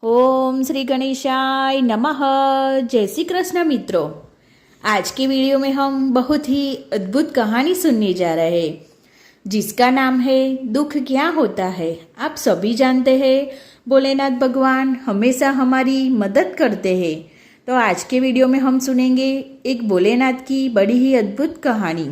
ओम श्री गणेशाय नमः। जय श्री कृष्ण मित्रों, आज के वीडियो में हम बहुत ही अद्भुत कहानी सुनने जा रहे हैं जिसका नाम है दुख क्या होता है। आप सभी जानते हैं भोलेनाथ भगवान हमेशा हमारी मदद करते हैं। तो आज के वीडियो में हम सुनेंगे एक भोलेनाथ की बड़ी ही अद्भुत कहानी।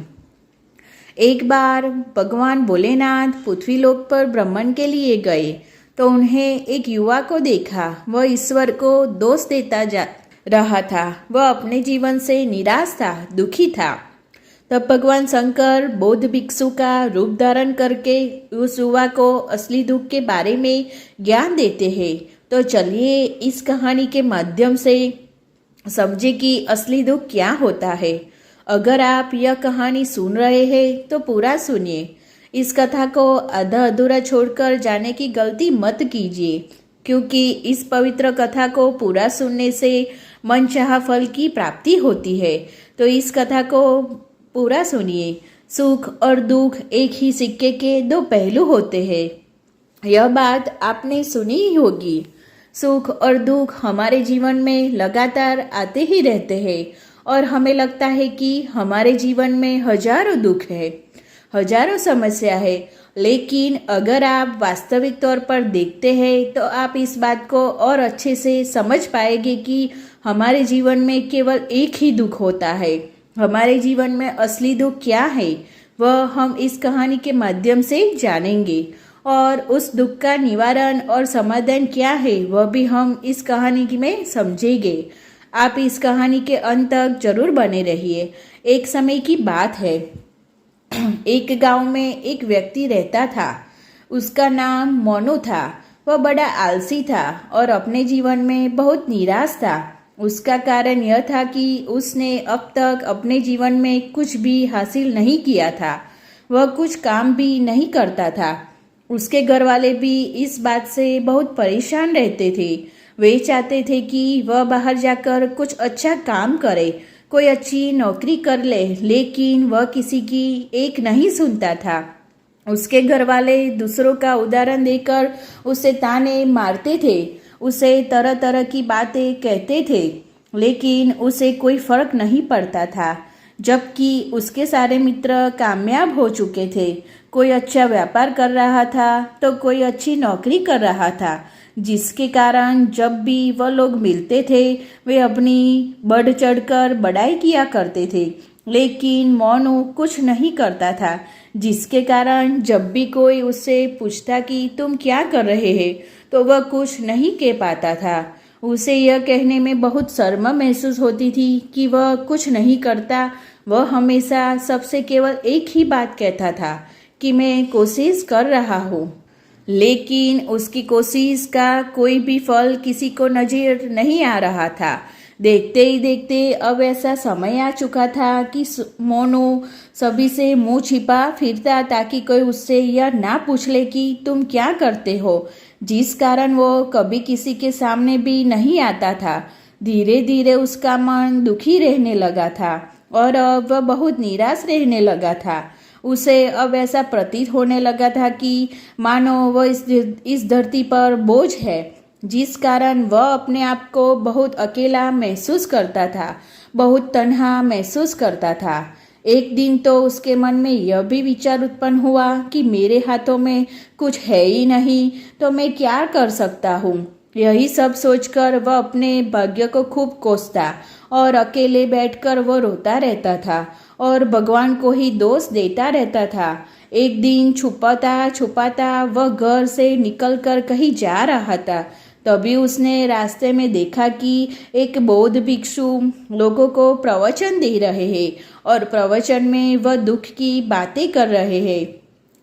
एक बार भगवान भोलेनाथ पृथ्वीलोक पर भ्रमण के लिए गए तो उन्हें एक युवा को देखा। वह ईश्वर को दोष देता जा रहा था। वह अपने जीवन से निराश था, दुखी था। तब भगवान शंकर बौद्ध भिक्षु का रूप धारण करके उस युवा को असली दुख के बारे में ज्ञान देते हैं। तो चलिए इस कहानी के माध्यम से समझे कि असली दुख क्या होता है। अगर आप यह कहानी सुन रहे हैं तो पूरा सुनिए। इस कथा को आधा अधूरा छोड़कर जाने की गलती मत कीजिए, क्योंकि इस पवित्र कथा को पूरा सुनने से मनचाहा फल की प्राप्ति होती है। तो इस कथा को पूरा सुनिए। सुख और दुख एक ही सिक्के के दो पहलू होते हैं। यह बात आपने सुनी ही होगी। सुख और दुख हमारे जीवन में लगातार आते ही रहते हैं और हमें लगता है कि हमारे जीवन में हजारों दुख है, हजारों समस्या है। लेकिन अगर आप वास्तविक तौर पर देखते हैं तो आप इस बात को और अच्छे से समझ पाएंगे कि हमारे जीवन में केवल एक ही दुख होता है। हमारे जीवन में असली दुख क्या है वह हम इस कहानी के माध्यम से जानेंगे, और उस दुख का निवारण और समाधान क्या है वह भी हम इस कहानी में समझेंगे। आप इस कहानी के अंत तक जरूर बने रहिए। एक समय की बात है, एक गांव में एक व्यक्ति रहता था। उसका नाम मोनू था। वह बड़ा आलसी था और अपने जीवन में बहुत निराश था। उसका कारण यह था कि उसने अब तक अपने जीवन में कुछ भी हासिल नहीं किया था। वह कुछ काम भी नहीं करता था। उसके घर वाले भी इस बात से बहुत परेशान रहते थे। वे चाहते थे कि वह बाहर जाकर कुछ अच्छा काम करे, कोई अच्छी नौकरी कर ले, लेकिन वह किसी की एक नहीं सुनता था। उसके घर वाले दूसरों का उदाहरण देकर उसे ताने मारते थे, उसे तरह तरह की बातें कहते थे, लेकिन उसे कोई फर्क नहीं पड़ता था। जबकि उसके सारे मित्र कामयाब हो चुके थे। कोई अच्छा व्यापार कर रहा था तो कोई अच्छी नौकरी कर रहा था, जिसके कारण जब भी वह लोग मिलते थे वे अपनी बढ़ चढ़कर बड़ाई किया करते थे। लेकिन मोनू कुछ नहीं करता था, जिसके कारण जब भी कोई उससे पूछता कि तुम क्या कर रहे हैं तो वह कुछ नहीं कह पाता था। उसे यह कहने में बहुत शर्म महसूस होती थी कि वह कुछ नहीं करता। वह हमेशा सबसे केवल एक ही बात कहता था कि मैं कोशिश कर रहा हूँ, लेकिन उसकी कोशिश का कोई भी फल किसी को नजर नहीं आ रहा था। देखते ही देखते अब ऐसा समय आ चुका था कि मोनू सभी से मुंह छिपा फिरता ताकि कोई उससे यह ना पूछ ले कि तुम क्या करते हो, जिस कारण वो कभी किसी के सामने भी नहीं आता था। धीरे धीरे उसका मन दुखी रहने लगा था और अब वह बहुत निराश रहने लगा था। उसे अब ऐसा प्रतीत होने लगा था कि मानो वह इस धरती पर बोझ है, जिस कारण वह अपने आप को बहुत अकेला महसूस करता था, बहुत तन्हा महसूस करता था। एक दिन तो उसके मन में यह भी विचार उत्पन्न हुआ कि मेरे हाथों में कुछ है ही नहीं तो मैं क्या कर सकता हूँ। यही सब सोचकर वह अपने भाग्य को खूब कोसता और अकेले बैठकर वह रोता रहता था और भगवान को ही दोष देता रहता था। एक दिन छुपाता छुपाता वह घर से निकलकर कहीं जा रहा था। तभी उसने रास्ते में देखा कि एक बौद्ध भिक्षु लोगों को प्रवचन दे रहे हैं और प्रवचन में वह दुख की बातें कर रहे हैं।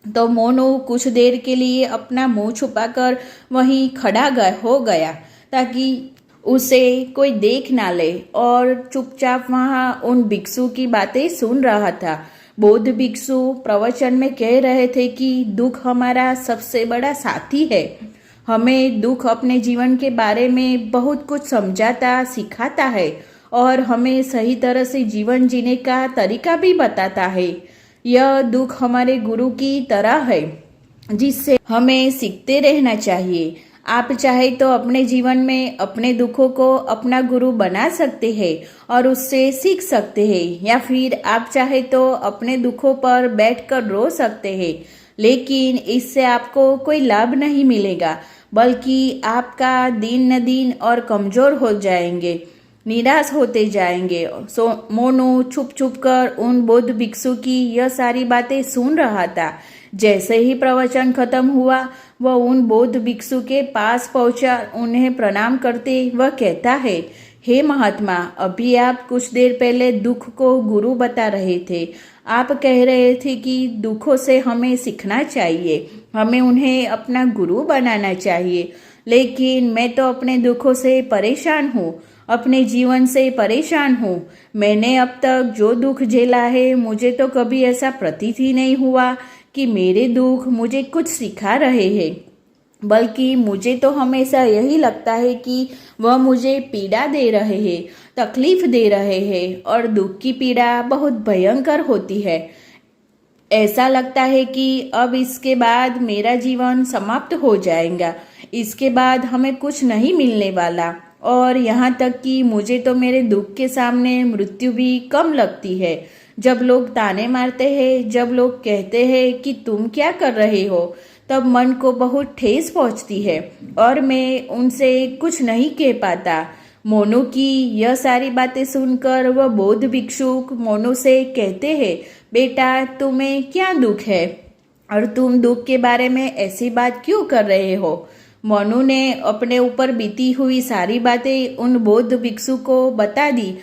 तो मोनू कुछ देर के लिए अपना मुंह छुपाकर वहीं खड़ा हो गया ताकि उसे कोई देख ना ले, और चुपचाप वहां उन भिक्षु की बातें सुन रहा था। बौद्ध भिक्षु प्रवचन में कह रहे थे कि दुख हमारा सबसे बड़ा साथी है। हमें दुख अपने जीवन के बारे में बहुत कुछ समझाता सिखाता है और हमें सही तरह से जीवन जीने का तरीका भी बताता है। यह दुख हमारे गुरु की तरह है जिससे हमें सीखते रहना चाहिए। आप चाहे तो अपने जीवन में अपने दुखों को अपना गुरु बना सकते हैं और उससे सीख सकते हैं, या फिर आप चाहे तो अपने दुखों पर बैठकर रो सकते हैं, लेकिन इससे आपको कोई लाभ नहीं मिलेगा, बल्कि आपका दिन न दिन और कमजोर हो जाएंगे, निराश होते जाएंगे। मोनू छुप छुप कर उन बौद्ध भिक्षु की यह सारी बातें सुन रहा था। जैसे ही प्रवचन खत्म हुआ, वह उन बौद्ध भिक्षु के पास पहुंचा। उन्हें प्रणाम करते वह कहता है, हे महात्मा, अभी आप कुछ देर पहले दुख को गुरु बता रहे थे। आप कह रहे थे कि दुखों से हमें सीखना चाहिए, हमें उन्हें अपना गुरु बनाना चाहिए, लेकिन मैं तो अपने दुखों से परेशान हूँ, अपने जीवन से परेशान हूँ। मैंने अब तक जो दुख झेला है, मुझे तो कभी ऐसा प्रतीत ही नहीं हुआ कि मेरे दुख मुझे कुछ सिखा रहे हैं, बल्कि मुझे तो हमेशा यही लगता है कि वह मुझे पीड़ा दे रहे हैं, तकलीफ दे रहे हैं, और दुख की पीड़ा बहुत भयंकर होती है। ऐसा लगता है कि अब इसके बाद मेरा जीवन समाप्त हो जाएगा, इसके बाद हमें कुछ नहीं मिलने वाला, और यहाँ तक कि मुझे तो मेरे दुख के सामने मृत्यु भी कम लगती है। जब लोग ताने मारते हैं, जब लोग कहते हैं कि तुम क्या कर रहे हो, तब मन को बहुत ठेस पहुंचती है और मैं उनसे कुछ नहीं कह पाता। मोनू की यह सारी बातें सुनकर वह बौद्ध भिक्षुक मोनू से कहते हैं, बेटा, तुम्हें क्या दुख है और तुम दुख के बारे में ऐसी बात क्यों कर रहे हो? मोनू ने अपने ऊपर बीती हुई सारी बातें उन बौद्ध भिक्षु को बता दी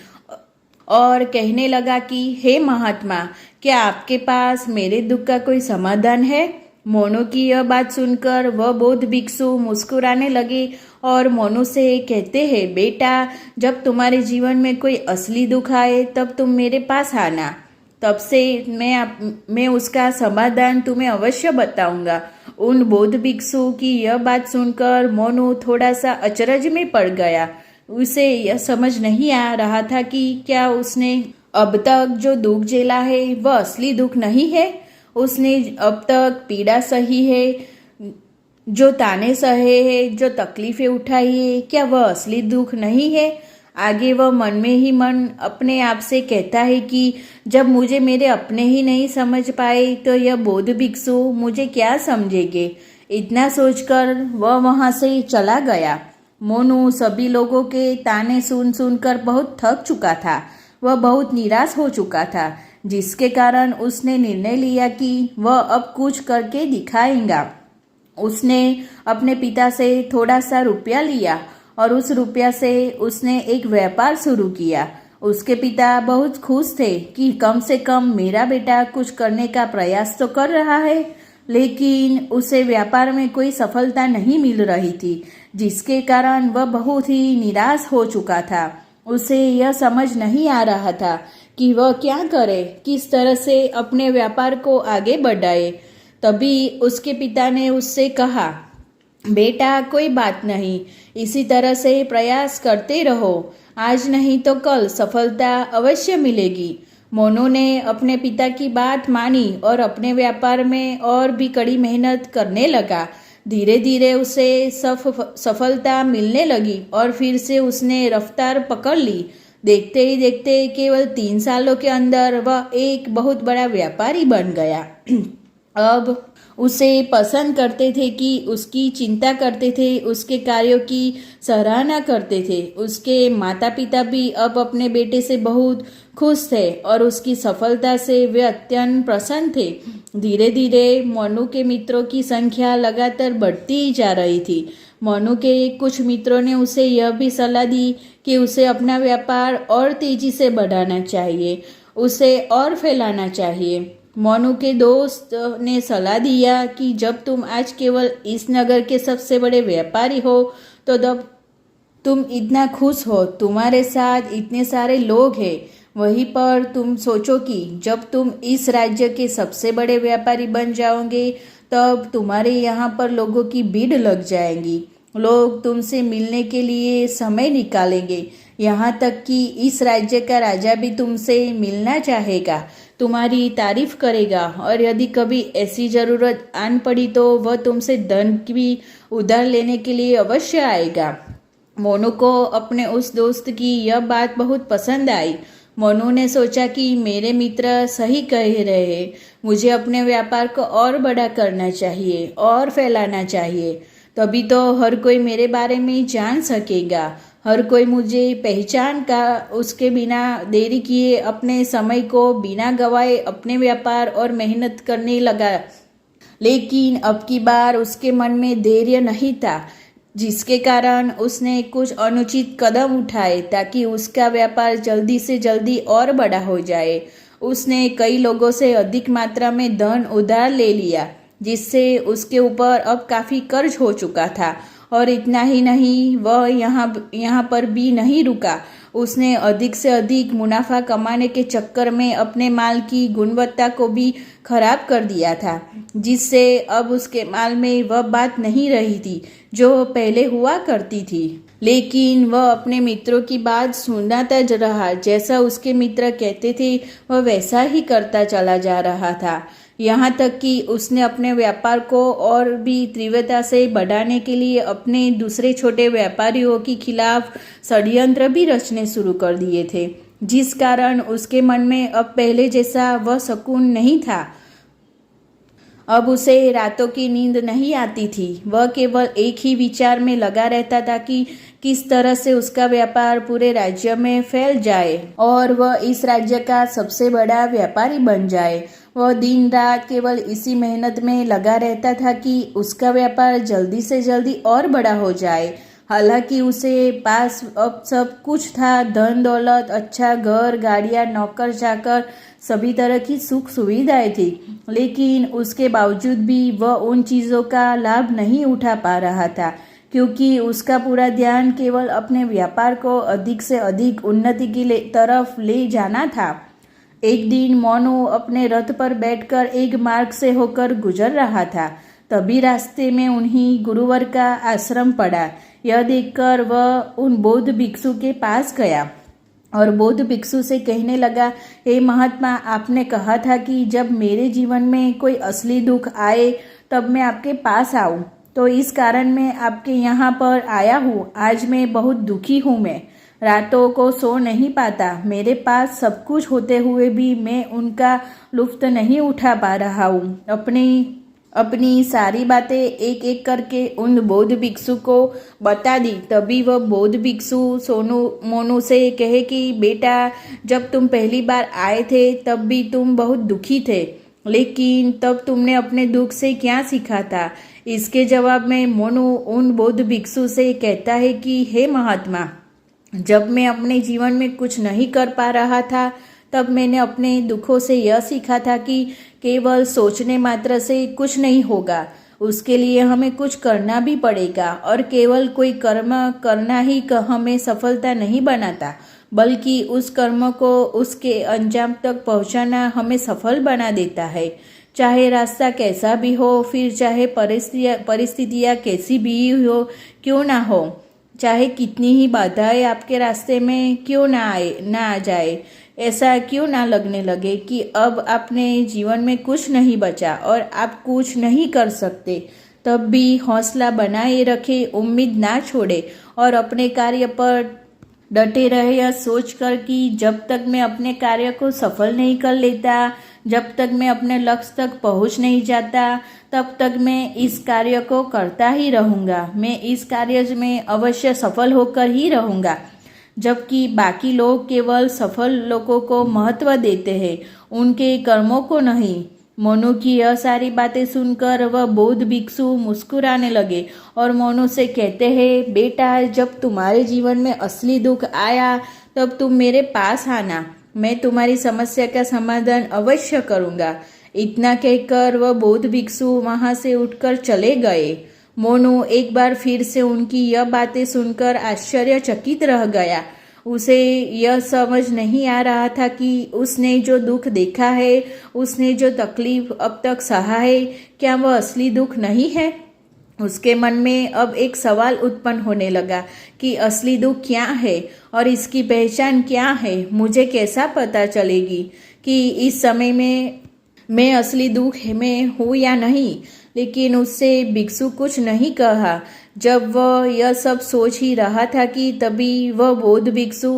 और कहने लगा कि हे महात्मा, क्या आपके पास मेरे दुख का कोई समाधान है? मोनू की यह बात सुनकर वह बौद्ध भिक्षु मुस्कुराने लगे और मोनू से कहते हैं, बेटा, जब तुम्हारे जीवन में कोई असली दुख आए तब तुम मेरे पास आना, तब से मैं उसका समाधान तुम्हें अवश्य बताऊंगा। उन बौद्ध भिक्षु की यह बात सुनकर मोनू थोड़ा सा अचरज में पड़ गया। उसे यह समझ नहीं आ रहा था कि क्या उसने अब तक जो दुख झेला है वह असली दुख नहीं है। उसने अब तक पीड़ा सही है, जो ताने सहे है, जो तकलीफें उठाई है, क्या वह असली दुख नहीं है? आगे वह मन में ही मन अपने आप से कहता है कि जब मुझे मेरे अपने ही नहीं समझ पाए तो यह बौद्ध भिक्षु मुझे क्या समझेंगे। इतना सोचकर वह वहां से चला गया। मोनू सभी लोगों के ताने सुन सुनकर बहुत थक चुका था। वह बहुत निराश हो चुका था, जिसके कारण उसने निर्णय लिया कि वह अब कुछ करके दिखाएगा। उसने अपने पिता से थोड़ा सा रुपया लिया और उस रुपया से उसने एक व्यापार शुरू किया। उसके पिता बहुत खुश थे कि कम से कम मेरा बेटा कुछ करने का प्रयास तो कर रहा है, लेकिन उसे व्यापार में कोई सफलता नहीं मिल रही थी, जिसके कारण वह बहुत ही निराश हो चुका था। उसे यह समझ नहीं आ रहा था कि वह क्या करे, किस तरह से अपने व्यापार को आगे बढ़ाए। तभी उसके पिता ने उससे कहा, बेटा, कोई बात नहीं, इसी तरह से प्रयास करते रहो, आज नहीं तो कल सफलता अवश्य मिलेगी। मोनू ने अपने पिता की बात मानी और अपने व्यापार में और भी कड़ी मेहनत करने लगा। धीरे धीरे उसे सफलता मिलने लगी और फिर से उसने रफ्तार पकड़ ली। देखते ही देखते केवल 3 सालों के अंदर वह एक बहुत बड़ा व्यापारी बन गया। अब उसे पसंद करते थे कि उसकी चिंता करते थे, उसके कार्यों की सराहना करते थे। उसके माता पिता भी अब अपने बेटे से बहुत खुश थे और उसकी सफलता से वे अत्यंत प्रसन्न थे। धीरे धीरे मोनू के मित्रों की संख्या लगातार बढ़ती ही जा रही थी। मोनू के कुछ मित्रों ने उसे यह भी सलाह दी कि उसे अपना व्यापार और तेजी से बढ़ाना चाहिए, उसे और फैलाना चाहिए। मोनू के दोस्त ने सलाह दिया कि जब तुम आज केवल इस नगर के सबसे बड़े व्यापारी हो, तो जब तुम इतना खुश हो, तुम्हारे साथ इतने सारे लोग हैं, वहीं पर तुम सोचो कि जब तुम इस राज्य के सबसे बड़े व्यापारी बन जाओगे, तब तुम्हारे यहाँ पर लोगों की भीड़ लग जाएगी। लोग तुमसे मिलने के लिए समय निकालेंगे। यहाँ तक कि इस राज्य का राजा भी तुमसे मिलना चाहेगा, तुम्हारी तारीफ करेगा, और यदि कभी ऐसी जरूरत आन पड़ी तो वह तुमसे धन भी उधार लेने के लिए अवश्य आएगा। मोनू को अपने उस दोस्त की यह बात बहुत पसंद आई। मोनू ने सोचा कि मेरे मित्र सही कह रहे हैं, मुझे अपने व्यापार को और बड़ा करना चाहिए और फैलाना चाहिए, तभी तो हर कोई मेरे बारे में जान सकेगा, हर कोई मुझे पहचान का। उसके बिना देरी किए अपने समय को बिना गवाए अपने व्यापार और मेहनत करने लगा। लेकिन अब की बार उसके मन में धैर्य नहीं था, जिसके कारण उसने कुछ अनुचित कदम उठाए ताकि उसका व्यापार जल्दी से जल्दी और बड़ा हो जाए। उसने कई लोगों से अधिक मात्रा में धन उधार ले लिया, जिससे उसके ऊपर अब काफ़ी कर्ज हो चुका था। और इतना ही नहीं, वह यहाँ पर भी नहीं रुका। उसने अधिक से अधिक मुनाफा कमाने के चक्कर में अपने माल की गुणवत्ता को भी खराब कर दिया था, जिससे अब उसके माल में वह बात नहीं रही थी जो पहले हुआ करती थी। लेकिन वह अपने मित्रों की बात सुनता रहा। जैसा उसके मित्र कहते थे वह वैसा ही करता चला जा रहा था, यहाँ तक कि उसने अपने व्यापार को और भी तीव्रता से बढ़ाने के लिए अपने दूसरे छोटे व्यापारियों के खिलाफ षड्यंत्र भी रचने शुरू कर दिए थे, जिस कारण उसके मन में अब पहले जैसा वह सुकून नहीं था। अब उसे रातों की नींद नहीं आती थी। वह केवल एक ही विचार में लगा रहता था कि किस तरह से उसका व्यापार पूरे राज्य में फैल जाए और वह इस राज्य का सबसे बड़ा व्यापारी बन जाए। वह दिन रात केवल इसी मेहनत में लगा रहता था कि उसका व्यापार जल्दी से जल्दी और बड़ा हो जाए। हालांकि उसे पास अब सब कुछ था, धन दौलत, अच्छा घर, गाड़ियाँ, नौकर चाकर, सभी तरह की सुख सुविधाएं थी, लेकिन उसके बावजूद भी वह उन चीज़ों का लाभ नहीं उठा पा रहा था, क्योंकि उसका पूरा ध्यान केवल अपने व्यापार को अधिक से अधिक उन्नति की तरफ ले जाना था। एक दिन मोनू अपने रथ पर बैठकर एक मार्ग से होकर गुजर रहा था। तभी रास्ते में उन्हीं गुरुवर का आश्रम पड़ा। यह देखकर वह उन बौद्ध भिक्षु के पास गया और बौद्ध भिक्षु से कहने लगा, हे महात्मा, आपने कहा था कि जब मेरे जीवन में कोई असली दुख आए तब मैं आपके पास आऊं, तो इस कारण मैं आपके यहाँ पर आया हूँ। आज मैं बहुत दुखी हूँ, मैं रातों को सो नहीं पाता। मेरे पास सब कुछ होते हुए भी मैं उनका लुत्फ नहीं उठा पा रहा हूँ। अपनी सारी बातें एक एक करके उन बौद्ध भिक्षु को बता दी। तभी वह बौद्ध भिक्षु मोनू से कहे कि बेटा, जब तुम पहली बार आए थे तब भी तुम बहुत दुखी थे, लेकिन तब तुमने अपने दुख से क्या सीखा था? इसके जवाब में मोनू उन बौद्ध भिक्षु से कहता है कि हे महात्मा, जब मैं अपने जीवन में कुछ नहीं कर पा रहा था तब मैंने अपने दुखों से यह सीखा था कि केवल सोचने मात्र से कुछ नहीं होगा, उसके लिए हमें कुछ करना भी पड़ेगा। और केवल कोई कर्म करना ही हमें सफलता नहीं बनाता, बल्कि उस कर्म को उसके अंजाम तक पहुंचाना हमें सफल बना देता है। चाहे रास्ता कैसा भी हो, फिर चाहे परिस्थितियाँ कैसी भी हो क्यों ना हो, चाहे कितनी ही बाधाएं आपके रास्ते में क्यों ना आ जाए, ऐसा क्यों ना लगने लगे कि अब अपने जीवन में कुछ नहीं बचा और आप कुछ नहीं कर सकते, तब भी हौसला बनाए रखे, उम्मीद ना छोड़े और अपने कार्य पर डटे रहे, यह सोचकर कि जब तक मैं अपने कार्य को सफल नहीं कर लेता, जब तक मैं अपने लक्ष्य तक पहुंच नहीं जाता, तब तक मैं इस कार्य को करता ही रहूँगा। मैं इस कार्य में अवश्य सफल होकर ही रहूँगा। जबकि बाकी लोग केवल सफल लोगों को महत्व देते हैं, उनके कर्मों को नहीं। मोनू की यह सारी बातें सुनकर वह बौद्ध भिक्षु मुस्कुराने लगे और मोनू से कहते हैं, बेटा, जब तुम्हारे जीवन में असली दुख आया तब तुम मेरे पास आना, मैं तुम्हारी समस्या का समाधान अवश्य करूँगा। इतना कहकर वह बौद्ध भिक्षु वहाँ से उठकर चले गए। मोनू एक बार फिर से उनकी यह बातें सुनकर आश्चर्यचकित रह गया। उसे यह समझ नहीं आ रहा था कि उसने जो दुख देखा है, उसने जो तकलीफ अब तक सहा है, क्या वह असली दुख नहीं है? उसके मन में अब एक सवाल उत्पन्न होने लगा कि असली दुख क्या है और इसकी पहचान क्या है। मुझे कैसा पता चलेगी कि इस समय में मैं असली दुख में हूँ या नहीं। लेकिन उससे भिक्षु कुछ नहीं कहा। जब वह यह सब सोच ही रहा था कि तभी वह बौद्ध भिक्षु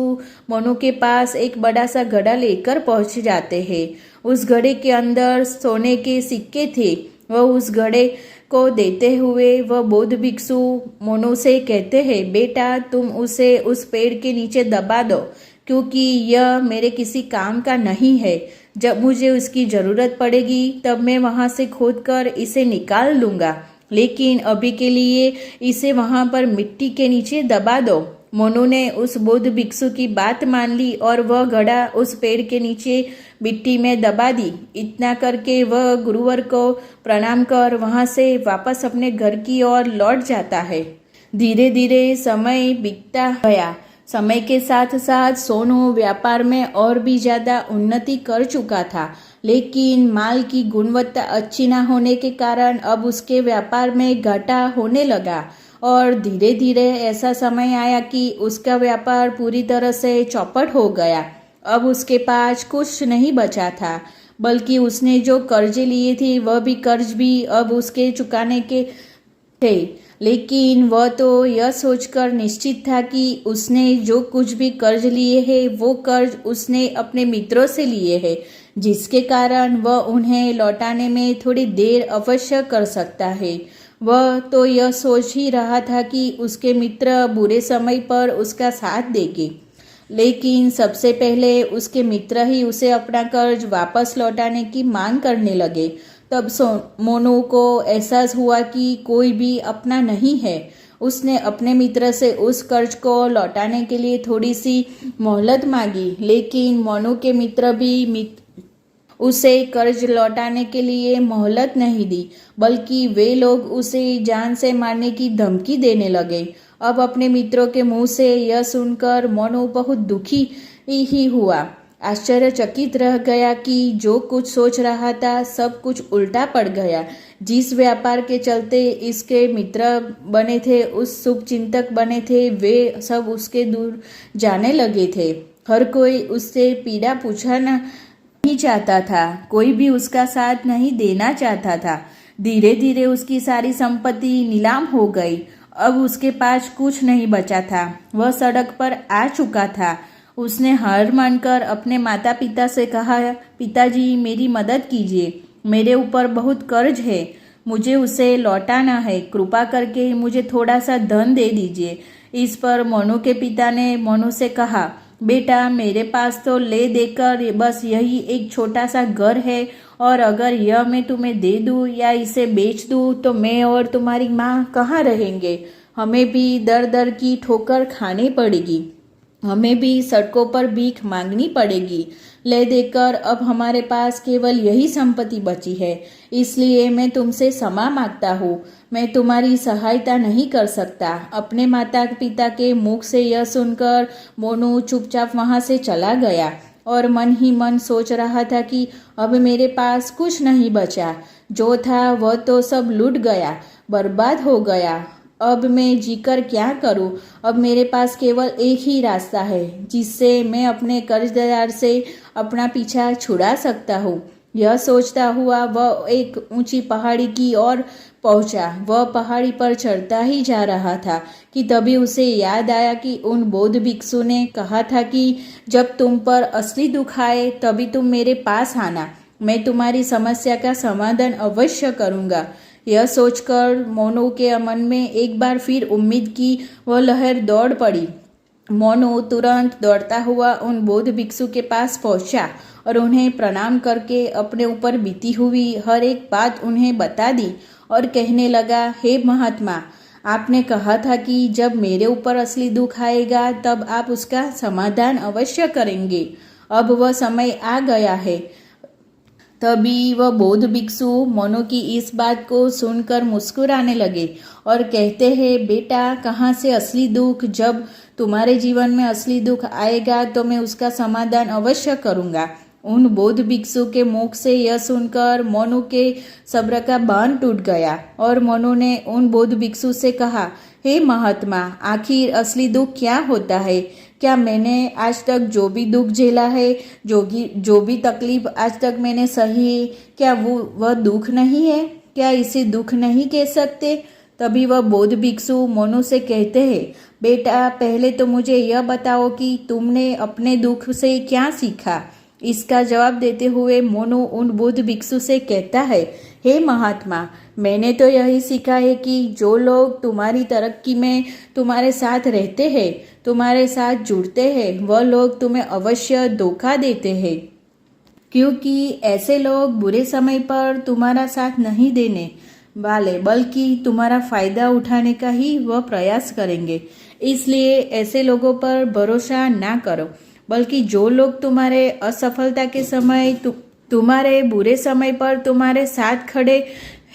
मोनू के पास एक बड़ा सा घड़ा लेकर पहुंच जाते हैं। उस घड़े के अंदर सोने के सिक्के थे। वह उस घड़े को देते हुए वह बौद्ध भिक्षु मोनू से कहते हैं, बेटा तुम उसे उस पेड़ के नीचे दबा दो, क्योंकि यह मेरे किसी काम का नहीं है। जब मुझे उसकी ज़रूरत पड़ेगी तब मैं वहाँ से खोद कर इसे निकाल लूँगा, लेकिन अभी के लिए इसे वहाँ पर मिट्टी के नीचे दबा दो। मोनू ने उस बौद्ध भिक्षु की बात मान ली और वह घड़ा उस पेड़ के नीचे मिट्टी में दबा दी। इतना करके वह गुरुवर को प्रणाम कर वहाँ से वापस अपने घर की ओर लौट जाता है। धीरे धीरे समय बीतता गया। समय के साथ साथ सोनू व्यापार में और भी ज़्यादा उन्नति कर चुका था, लेकिन माल की गुणवत्ता अच्छी न होने के कारण अब उसके व्यापार में घाटा होने लगा और धीरे धीरे ऐसा समय आया कि उसका व्यापार पूरी तरह से चौपट हो गया। अब उसके पास कुछ नहीं बचा था, बल्कि उसने जो कर्जे लिए थे वह भी कर्ज भी अब उसके चुकाने के थे। लेकिन वह तो यह सोचकर निश्चित था कि उसने जो कुछ भी कर्ज लिए हैं वो कर्ज उसने अपने मित्रों से लिए हैं, जिसके कारण वह उन्हें लौटाने में थोड़ी देर अवश्य कर सकता है। वह तो यह सोच ही रहा था कि उसके मित्र बुरे समय पर उसका साथ देंगे, लेकिन सबसे पहले उसके मित्र ही उसे अपना कर्ज वापस लौटाने की मांग करने लगे। तब मोनू को एहसास हुआ कि कोई भी अपना नहीं है। उसने अपने मित्र से उस कर्ज को लौटाने के लिए थोड़ी सी मोहलत मांगी, लेकिन मोनू के मित्र भी उसे कर्ज लौटाने के लिए मोहलत नहीं दी, बल्कि वे लोग उसे जान से मारने की धमकी देने लगे। अब अपने मित्रों के मुंह से यह सुनकर मोनू बहुत दुखी ही हुआ। आश्चर्यचकित रह गया कि जो कुछ सोच रहा था सब कुछ उल्टा पड़ गया। जिस व्यापार के चलते इसके मित्र बने थे, उस शुभचिंतक बने थे, वे सब उसके दूर जाने लगे थे। हर कोई उससे पीड़ा पूछना नहीं चाहता था, कोई भी उसका साथ नहीं देना चाहता था। धीरे धीरे उसकी सारी संपत्ति नीलाम हो गई। अब उसके पास कुछ नहीं बचा था। वह सड़क पर आ चुका था। उसने हार मानकर अपने माता पिता से कहा, पिताजी मेरी मदद कीजिए, मेरे ऊपर बहुत कर्ज है, मुझे उसे लौटाना है, कृपा करके मुझे थोड़ा सा धन दे दीजिए। इस पर मोनू के पिता ने मोनू से कहा, बेटा मेरे पास तो ले देकर बस यही एक छोटा सा घर है, और अगर यह मैं तुम्हें दे दूँ या इसे बेच दूँ तो मैं और तुम्हारी माँ कहाँ रहेंगे। हमें भी दर दर की ठोकर खानी पड़ेगी, हमें भी सड़कों पर भीख मांगनी पड़ेगी। ले देकर अब हमारे पास केवल यही संपत्ति बची है, इसलिए मैं तुमसे क्षमा मांगता हूँ। मैं तुम्हारी सहायता नहीं कर सकता। अपने माता पिता के मुख से यह सुनकर मोनू चुपचाप वहाँ से चला गया और मन ही मन सोच रहा था कि अब मेरे पास कुछ नहीं बचा, जो था वह तो सब लूट गया, बर्बाद हो गया। अब मैं जीकर क्या करूं? अब मेरे पास केवल एक ही रास्ता है जिससे मैं अपने कर्जदार से अपना पीछा छुड़ा सकता हूँ। यह सोचता हुआ वह एक ऊंची पहाड़ी की ओर पहुंचा। वह पहाड़ी पर चढ़ता ही जा रहा था कि तभी उसे याद आया कि उन बौद्ध भिक्षु ने कहा था कि जब तुम पर असली दुख आए तभी तुम मेरे पास आना, मैं तुम्हारी समस्या का समाधान अवश्य करूँगा। यह सोचकर मोनू के मन में एक बार फिर उम्मीद की वह लहर दौड़ पड़ी। मोनू तुरंत दौड़ता हुआ उन बौद्ध भिक्षु के पास पहुंचा और उन्हें प्रणाम करके अपने ऊपर बीती हुई हर एक बात उन्हें बता दी और कहने लगा, हे महात्मा, आपने कहा था कि जब मेरे ऊपर असली दुख आएगा तब आप उसका समाधान अवश्य करेंगे। अब वह समय आ गया है। तभी वह बौद्ध भिक्षु मोनू की इस बात को सुनकर मुस्कुराने लगे और कहते हैं, बेटा कहाँ से असली दुख? जब तुम्हारे जीवन में असली दुख आएगा तो मैं उसका समाधान अवश्य करूँगा। उन बौद्ध भिक्षु के मुख से यह सुनकर मोनू के सब्र का बांध टूट गया और मोनू ने उन बौद्ध भिक्षु से कहा, हे महात्मा, आखिर असली दुख क्या होता है? क्या मैंने आज तक जो भी दुख झेला है, जो भी तकलीफ आज तक मैंने सही है, क्या वह दुख नहीं है? क्या इसे दुख नहीं कह सकते? तभी वह बौद्ध भिक्षु मोनू से कहते हैं, बेटा, पहले तो मुझे यह बताओ कि तुमने अपने दुख से क्या सीखा। इसका जवाब देते हुए मोनू उन बौद्ध भिक्षु से कहता है, हे महात्मा, मैंने तो यही सीखा है कि जो लोग तुम्हारी तरक्की में तुम्हारे साथ रहते हैं, तुम्हारे साथ जुड़ते हैं, वह लोग तुम्हें अवश्य धोखा देते हैं, क्योंकि ऐसे लोग बुरे समय पर तुम्हारा साथ नहीं देने वाले बल्कि तुम्हारा फायदा उठाने का ही वह प्रयास करेंगे। इसलिए ऐसे लोगों पर भरोसा ना करो, बल्कि जो लोग तुम्हारे असफलता के समय तुम्हारे बुरे समय पर तुम्हारे साथ खड़े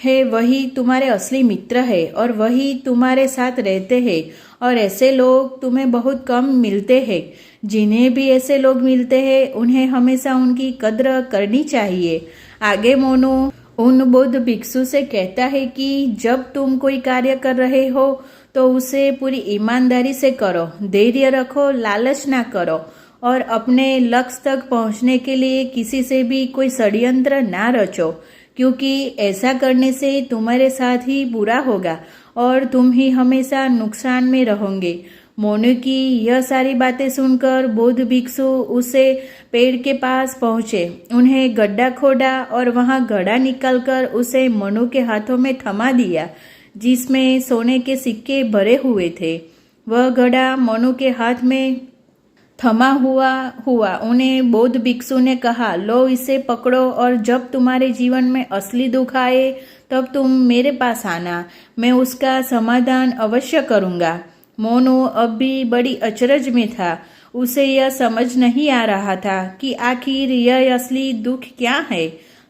हैं, वही तुम्हारे असली मित्र है और वही तुम्हारे साथ रहते हैं। और ऐसे लोग तुम्हें बहुत कम मिलते हैं। जिन्हें भी ऐसे लोग मिलते हैं, उन्हें हमेशा उनकी कद्र करनी चाहिए। आगे मोनू उन बौद्ध भिक्षु से कहता है कि जब तुम कोई कार्य कर रहे हो तो उसे पूरी ईमानदारी से करो, धैर्य रखो, लालच ना करो और अपने लक्ष्य तक पहुंचने के लिए किसी से भी कोई षड्यंत्र ना रचो, क्योंकि ऐसा करने से तुम्हारे साथ ही बुरा होगा और तुम ही हमेशा नुकसान में रहोगे। मोनू की यह सारी बातें सुनकर बौद्ध भिक्षु उसे पेड़ के पास पहुंचे, उन्हें गड्ढा खोदा और वहां घड़ा निकालकर उसे मोनू के हाथों में थमा दिया, जिसमें सोने के सिक्के भरे हुए थे। वह घड़ा मोनू के हाथ में थमा हुआ उन्हें बौद्ध भिक्षु ने कहा, लो इसे पकड़ो और जब तुम्हारे जीवन में असली दुख आए तब तुम मेरे पास आना, मैं उसका समाधान अवश्य करूंगा। मोनू अब भी बड़ी अचरज में था। उसे यह समझ नहीं आ रहा था कि आखिर यह असली दुख क्या है,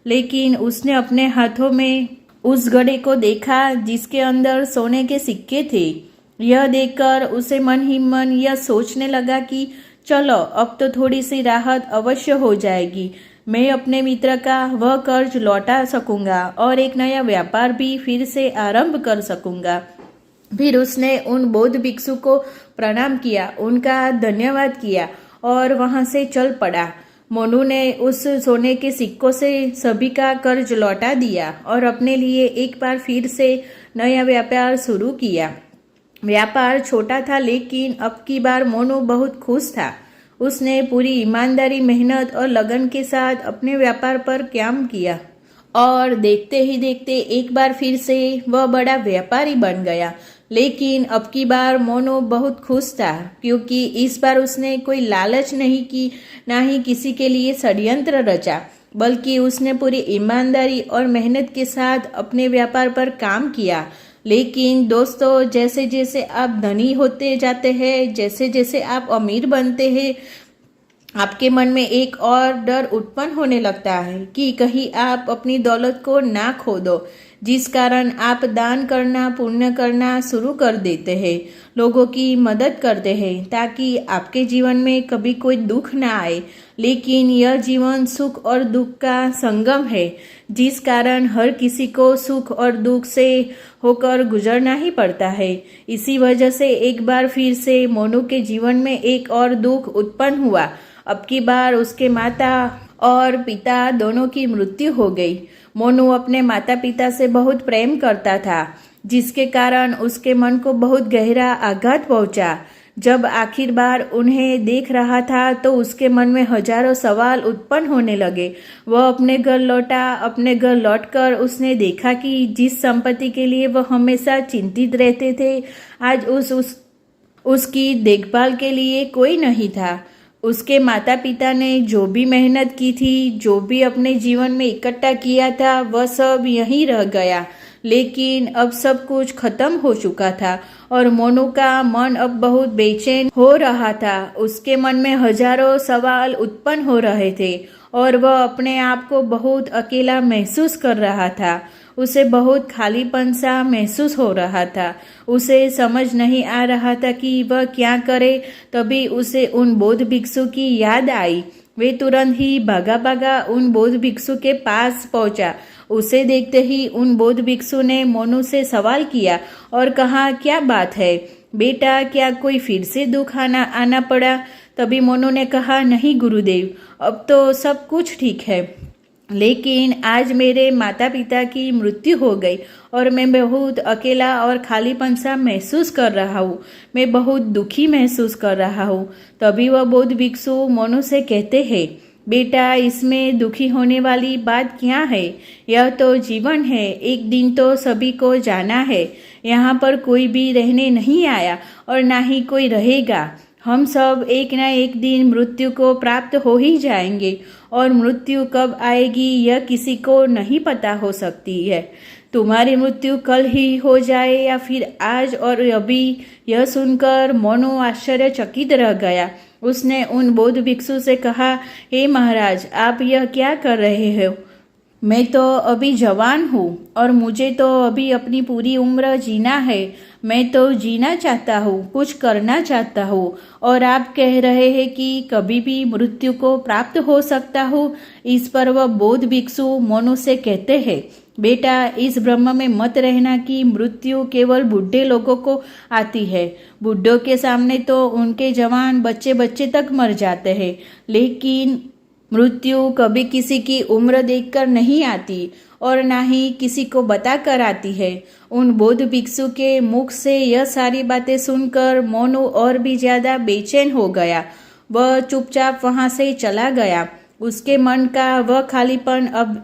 लेकिन उसने अपने हाथों में उस घड़े को देखा जिसके अंदर सोने के सिक्के थे। यह देखकर उसे मन ही मन यह सोचने लगा कि चलो अब तो थोड़ी सी राहत अवश्य हो जाएगी, मैं अपने मित्र का वह कर्ज लौटा सकूंगा और एक नया व्यापार भी फिर से आरंभ कर सकूंगा। फिर उसने उन बौद्ध भिक्षु को प्रणाम किया, उनका धन्यवाद किया और वहां से चल पड़ा। मोनू ने उस सोने के सिक्कों से सभी का कर्ज लौटा दिया और अपने लिए एक बार फिर से नया व्यापार शुरू किया। व्यापार छोटा था, लेकिन अब की बार मोनू बहुत खुश था। उसने पूरी ईमानदारी, मेहनत और लगन के साथ अपने व्यापार पर काम किया और देखते ही देखते एक बार फिर से वह बड़ा व्यापारी बन गया। लेकिन अब की बार मोनू बहुत खुश था, क्योंकि इस बार उसने कोई लालच नहीं की, ना ही किसी के लिए षड्यंत्र रचा, बल्कि उसने पूरी ईमानदारी और मेहनत के साथ अपने व्यापार पर काम किया। लेकिन दोस्तों, जैसे जैसे आप धनी होते जाते हैं, जैसे जैसे आप अमीर बनते हैं, आपके मन में एक और डर उत्पन्न होने लगता है कि कहीं आप अपनी दौलत को ना खो दो, जिस कारण आप दान करना, पुण्य करना शुरू कर देते हैं, लोगों की मदद करते हैं, ताकि आपके जीवन में कभी कोई दुख ना आए। लेकिन यह जीवन सुख और दुख का संगम है, जिस कारण हर किसी को सुख और दुख से होकर गुजरना ही पड़ता है। इसी वजह से एक बार फिर से मोनू के जीवन में एक और दुख उत्पन्न हुआ। अब की बार उसके माता और पिता दोनों की मृत्यु हो गई। मोनू अपने माता पिता से बहुत प्रेम करता था, जिसके कारण उसके मन को बहुत गहरा आघात पहुंचा। जब आखिर बार उन्हें देख रहा था तो उसके मन में हजारों सवाल उत्पन्न होने लगे। वह अपने घर लौटा। अपने घर लौटकर उसने देखा कि जिस संपत्ति के लिए वह हमेशा चिंतित रहते थे, आज उसकी देखभाल के लिए कोई नहीं था। उसके माता पिता ने जो भी मेहनत की थी, जो भी अपने जीवन में इकट्ठा किया था, वह सब यहीं रह गया। लेकिन अब सब कुछ खत्म हो चुका था और मोनू का मन अब बहुत बेचैन हो रहा था। उसके मन में हजारों सवाल उत्पन्न हो रहे थे और वह अपने आप को बहुत अकेला महसूस कर रहा था। उसे बहुत खालीपन सा महसूस हो रहा था। उसे समझ नहीं आ रहा था कि वह क्या करे। तभी उसे उन बौद्ध भिक्षु की याद आई, वे तुरंत ही भागा भागा उन बौद्ध भिक्षु के पास पहुंचा। उसे देखते ही उन बौद्ध भिक्षु ने मोनू से सवाल किया और कहा, क्या बात है बेटा, क्या कोई फिर से दुख आना पड़ा? तभी मोनू ने कहा, नहीं गुरुदेव, अब तो सब कुछ ठीक है, लेकिन आज मेरे माता पिता की मृत्यु हो गई और मैं बहुत अकेला और खालीपन सा महसूस कर रहा हूँ। मैं बहुत दुखी महसूस कर रहा हूँ। तभी वह बौद्ध भिक्षु मोनू से कहते हैं, बेटा, इसमें दुखी होने वाली बात क्या है? यह तो जीवन है, एक दिन तो सभी को जाना है। यहाँ पर कोई भी रहने नहीं आया और ना ही कोई रहेगा। हम सब एक ना एक दिन मृत्यु को प्राप्त हो ही जाएंगे और मृत्यु कब आएगी यह किसी को नहीं पता हो सकती है। तुम्हारी मृत्यु कल ही हो जाए या फिर आज और अभी। यह सुनकर मोनू आश्चर्यचकित रह गया। उसने उन बौद्ध भिक्षु से कहा, हे महाराज, आप यह क्या कर रहे हो? मैं तो अभी जवान हूँ और मुझे तो अभी अपनी पूरी उम्र जीना है। मैं तो जीना चाहता हूँ, कुछ करना चाहता हूँ, और आप कह रहे हैं कि कभी भी मृत्यु को प्राप्त हो सकता हूँ। इस पर वह बौद्ध भिक्षु मोनू से कहते हैं, बेटा, इस भ्रम में मत रहना कि मृत्यु केवल बूढ़े लोगों को आती है। बूढ़ों के सामने तो उनके जवान बच्चे बच्चे तक मर जाते हैं, लेकिन मृत्यु कभी किसी की उम्र देखकर नहीं आती और ना ही किसी को बताकर आती है। उन बौद्ध भिक्षु के मुख से यह सारी बातें सुनकर मोनू और भी ज्यादा बेचैन हो गया। वह चुपचाप वहां से चला गया। उसके मन का वह खालीपन अब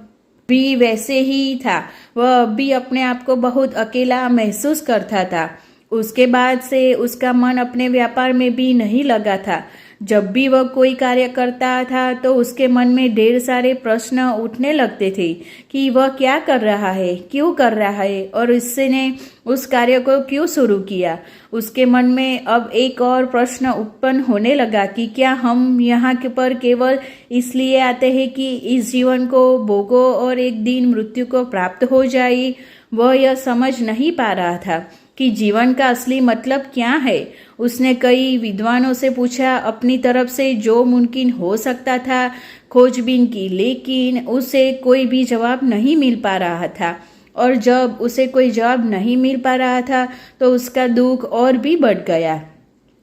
भी वैसे ही था। वह अब भी अपने आप को बहुत अकेला महसूस करता था। उसके बाद से उसका मन अपने व्यापार में भी नहीं लगा था। जब भी वह कोई कार्य करता था तो उसके मन में ढेर सारे प्रश्न उठने लगते थे कि वह क्या कर रहा है, क्यों कर रहा है और इसने उस कार्य को क्यों शुरू किया। उसके मन में अब एक और प्रश्न उत्पन्न होने लगा कि क्या हम यहाँ पर केवल इसलिए आते हैं कि इस जीवन को भोगो और एक दिन मृत्यु को प्राप्त हो जाए। वह यह समझ नहीं पा रहा था कि जीवन का असली मतलब क्या है। उसने कई विद्वानों से पूछा, अपनी तरफ से जो मुमकिन हो सकता था खोजबीन की, लेकिन उसे कोई भी जवाब नहीं मिल पा रहा था। और जब उसे कोई जवाब नहीं मिल पा रहा था तो उसका दुख और भी बढ़ गया,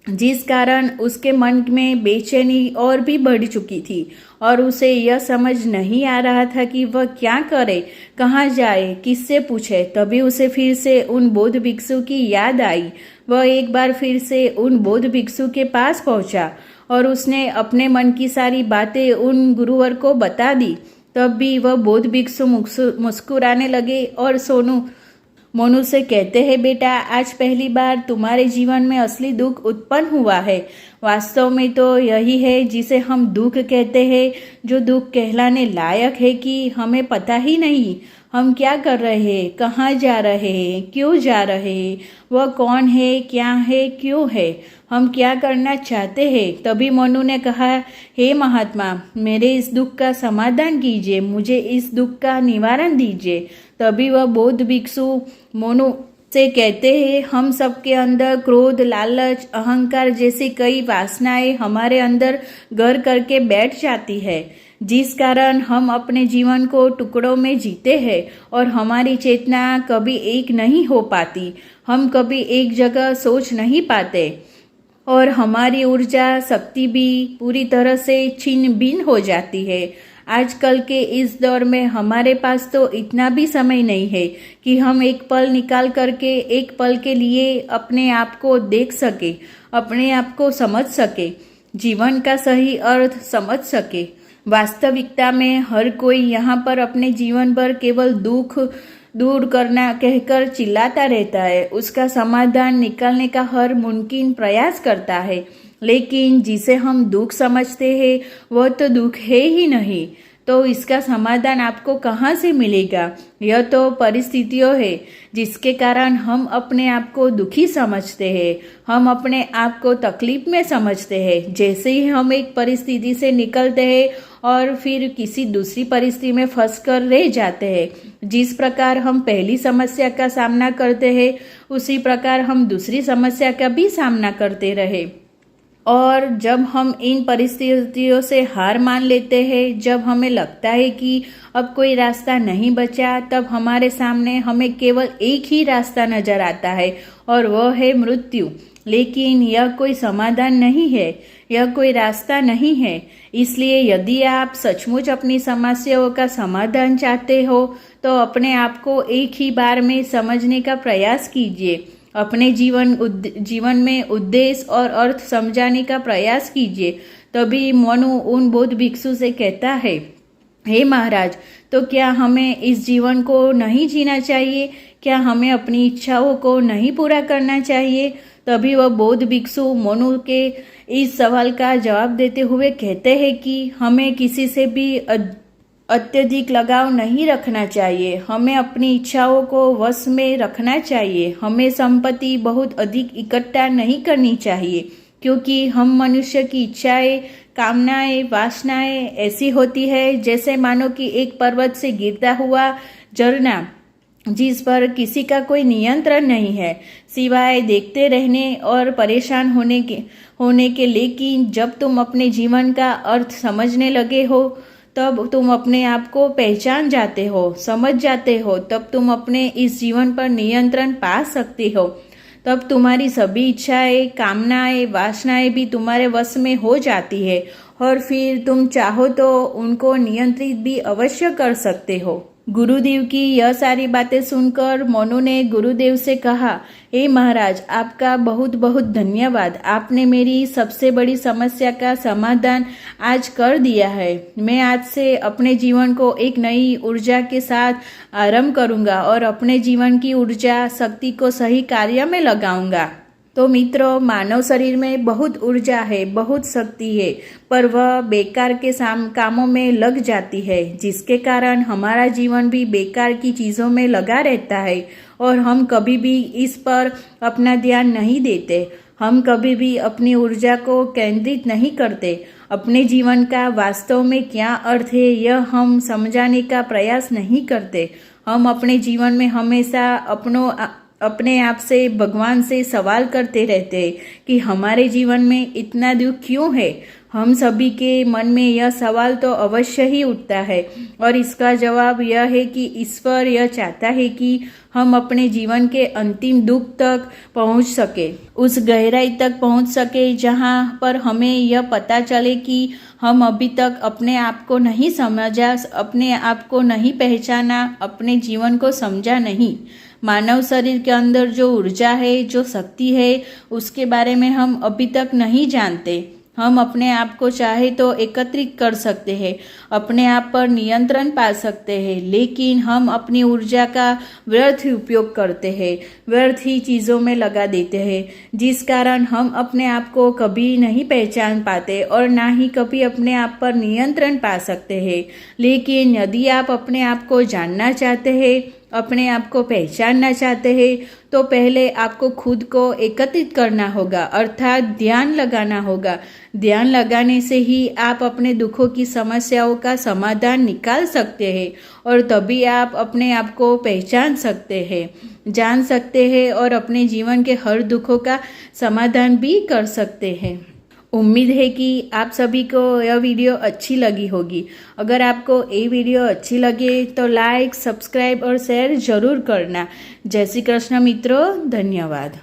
जिस कारण उसके मन में बेचैनी और भी बढ़ चुकी थी और उसे यह समझ नहीं आ रहा था कि वह क्या करे, कहाँ जाए, किससे पूछे। तभी उसे फिर से उन बौद्ध भिक्षु की याद आई। वह एक बार फिर से उन बौद्ध भिक्षु के पास पहुंचा और उसने अपने मन की सारी बातें उन गुरुवर को बता दी। तब भी वह बौद्ध भिक्षु मुस्कुराने लगे और मोनू से कहते हैं, बेटा, आज पहली बार तुम्हारे जीवन में असली दुख उत्पन्न हुआ है। वास्तव में तो यही है जिसे हम दुख कहते हैं, जो दुख कहलाने लायक है कि हमें पता ही नहीं हम क्या कर रहे हैं, कहाँ जा रहे हैं, क्यों जा रहे हैं, वह कौन है, क्या है, क्यों है, हम क्या करना चाहते हैं। तभी मोनू ने कहा, हे महात्मा, मेरे इस दुख का समाधान कीजिए, मुझे इस दुख का निवारण दीजिए। तभी वह बौद्ध भिक्षु मोनू से कहते हैं, हम सबके अंदर क्रोध, लालच, अहंकार जैसी कई वासनाएं हमारे अंदर घर करके बैठ जाती है, जिस कारण हम अपने जीवन को टुकड़ों में जीते हैं और हमारी चेतना कभी एक नहीं हो पाती। हम कभी एक जगह सोच नहीं पाते और हमारी ऊर्जा शक्ति भी पूरी तरह से छिन्न भिन्न हो जाती है। आजकल के इस दौर में हमारे पास तो इतना भी समय नहीं है कि हम एक पल निकाल करके एक पल के लिए अपने आप को देख सके, अपने आप को समझ सके, जीवन का सही अर्थ समझ सके। वास्तविकता में हर कोई यहाँ पर अपने जीवन भर केवल दुख दूर करना कहकर चिल्लाता रहता है, उसका समाधान निकालने का हर मुमकिन प्रयास करता है, लेकिन जिसे हम दुख समझते हैं वह तो दुख है ही नहीं, तो इसका समाधान आपको कहाँ से मिलेगा। यह तो परिस्थितियों है जिसके कारण हम अपने आप को दुखी समझते हैं, हम अपने आप को तकलीफ में समझते हैं। जैसे ही हम एक परिस्थिति से निकलते हैं और फिर किसी दूसरी परिस्थिति में फंस कर रह जाते हैं, जिस प्रकार हम पहली समस्या का सामना करते हैं उसी प्रकार हम दूसरी समस्या का भी सामना करते रहे। और जब हम इन परिस्थितियों से हार मान लेते हैं, जब हमें लगता है कि अब कोई रास्ता नहीं बचा, तब हमारे सामने हमें केवल एक ही रास्ता नजर आता है और वह है मृत्यु। लेकिन यह कोई समाधान नहीं है, यह कोई रास्ता नहीं है। इसलिए यदि आप सचमुच अपनी समस्याओं का समाधान चाहते हो तो अपने आप को एक ही बार में समझने का प्रयास कीजिए। अपने जीवन में उद्देश्य और अर्थ समझाने का प्रयास कीजिए। तभी मनु उन बौद्ध भिक्षु से कहता है, हे महाराज, तो क्या हमें इस जीवन को नहीं जीना चाहिए? क्या हमें अपनी इच्छाओं को नहीं पूरा करना चाहिए? तभी वह बौद्ध भिक्षु मनु के इस सवाल का जवाब देते हुए कहते हैं कि हमें किसी से भी अत्यधिक लगाव नहीं रखना चाहिए। हमें अपनी इच्छाओं को वश में रखना चाहिए। हमें संपत्ति बहुत अधिक इकट्ठा नहीं करनी चाहिए, क्योंकि हम मनुष्य की इच्छाएं, कामनाएं, वासनाएं ऐसी होती है जैसे मानो कि एक पर्वत से गिरता हुआ झरना, जिस पर किसी का कोई नियंत्रण नहीं है सिवाय देखते रहने और परेशान होने के। लेकिन जब तुम अपने जीवन का अर्थ समझने लगे हो, तब तुम अपने आप को पहचान जाते हो, समझ जाते हो, तब तुम अपने इस जीवन पर नियंत्रण पा सकते हो। तब तुम्हारी सभी इच्छाएं, कामनाएं, वासनाएं भी तुम्हारे वश में हो जाती है और फिर तुम चाहो तो उनको नियंत्रित भी अवश्य कर सकते हो। गुरुदेव की यह सारी बातें सुनकर मनु ने गुरुदेव से कहा, हे महाराज, आपका बहुत बहुत धन्यवाद। आपने मेरी सबसे बड़ी समस्या का समाधान आज कर दिया है। मैं आज से अपने जीवन को एक नई ऊर्जा के साथ आरंभ करूंगा और अपने जीवन की ऊर्जा शक्ति को सही कार्य में लगाऊंगा। तो मित्रों, मानव शरीर में बहुत ऊर्जा है, बहुत शक्ति है, पर वह बेकार के कामों में लग जाती है, जिसके कारण हमारा जीवन भी बेकार की चीज़ों में लगा रहता है और हम कभी भी इस पर अपना ध्यान नहीं देते। हम कभी भी अपनी ऊर्जा को केंद्रित नहीं करते। अपने जीवन का वास्तव में क्या अर्थ है, यह हम समझाने का प्रयास नहीं करते। हम अपने जीवन में हमेशा अपने आप से, भगवान से सवाल करते रहते हैं कि हमारे जीवन में इतना दुख क्यों है। हम सभी के मन में यह सवाल तो अवश्य ही उठता है और इसका जवाब यह है कि ईश्वर यह चाहता है कि हम अपने जीवन के अंतिम दुख तक पहुंच सके, उस गहराई तक पहुंच सके जहां पर हमें यह पता चले कि हम अभी तक अपने आप को नहीं समझा, अपने आप को नहीं पहचाना, अपने जीवन को समझा नहीं। मानव शरीर के अंदर जो ऊर्जा है, जो शक्ति है, उसके बारे में हम अभी तक नहीं जानते। हम अपने आप को चाहे तो एकत्रित कर सकते हैं, अपने आप पर नियंत्रण पा सकते हैं, लेकिन हम अपनी ऊर्जा का व्यर्थ उपयोग करते हैं, व्यर्थ ही चीज़ों में लगा देते हैं, जिस कारण हम अपने आप को कभी नहीं पहचान पाते और ना ही कभी अपने आप पर नियंत्रण पा सकते हैं। लेकिन यदि आप अपने आप को जानना चाहते हैं, अपने आप को पहचानना चाहते हैं, तो पहले आपको खुद को एकत्रित करना होगा, अर्थात ध्यान लगाना होगा। ध्यान लगाने से ही आप अपने दुखों की समस्याओं का समाधान निकाल सकते हैं और तभी आप अपने आप को पहचान सकते हैं, जान सकते हैं और अपने जीवन के हर दुखों का समाधान भी कर सकते हैं। उम्मीद है कि आप सभी को यह वीडियो अच्छी लगी होगी। अगर आपको ये वीडियो अच्छी लगे तो लाइक, सब्सक्राइब और शेयर जरूर करना। जय श्री कृष्ण मित्रों, धन्यवाद।